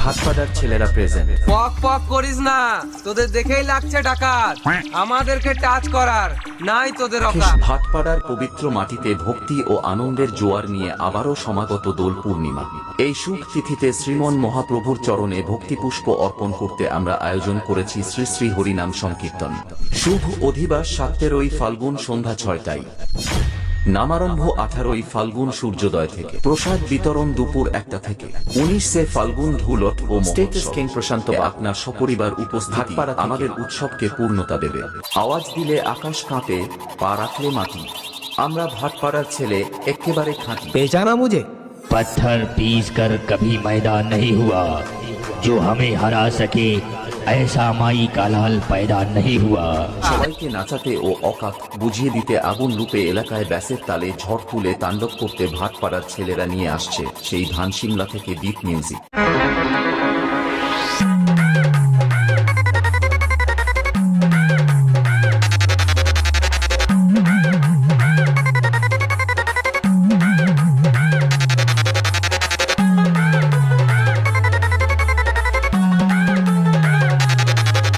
ভাতপাড়ার ছেলেরা প্রেজেন্ট। পক পক করিস না, তোদের দেখেই লাগছে ডাকাত। আমাদেরকে টাচ করার নাই তোদের অকাত। ভাতপাড়ার পবিত্র মাটিতে ভক্তি ও আনন্দের জোয়ার নিয়ে আবারও সমাগত দোল পূর্ণিমা। এই শুভ তিথিতে শ্রীমন মহাপ্রভুর চরণে ভক্তিপুষ্প অর্পণ করতে আমরা আয়োজন করেছি শ্রী শ্রী হরিনাম সংকীর্তন। শুভ অধিবাস 17ই ফাল্গুন সন্ধ্যা 6টায়। নামারম্ভ 18ই ফাল্গুন সূর্যোদয় থেকে। প্রসাদ বিতরণ দুপুর 1টা থেকে। 19শে ফাল্গুন ধুলট ও স্টেটাস কিং প্রশান্ত আপনার সপরিবার উপস্থিতি আমাদের উৎসবকে পূর্ণতা দেবে। আওয়াজ দিলে আকাশ কাঁপে, পা রাখলে মাটি। আমরা ভাটপাড়ার ছেলে, একেবারে খাঁটি। पहचाना मुझे? पत्थर पीस कर कभी मैदान नहीं हुआ, जो हमें हरा सके ऐसा माई का लाल पैदा नहीं हुआ। সবাইকে নাচাতে ও অকাত বুঝিয়ে দিতে আগুন রূপে এলাকায় ব্যাসের তালে ঝড় তুলে তাণ্ডব করতে ভাটপাড়ার ছেলেরা নিয়ে আসছে সেই ধান সিমলা থেকে দ্বীপ মিউজিক।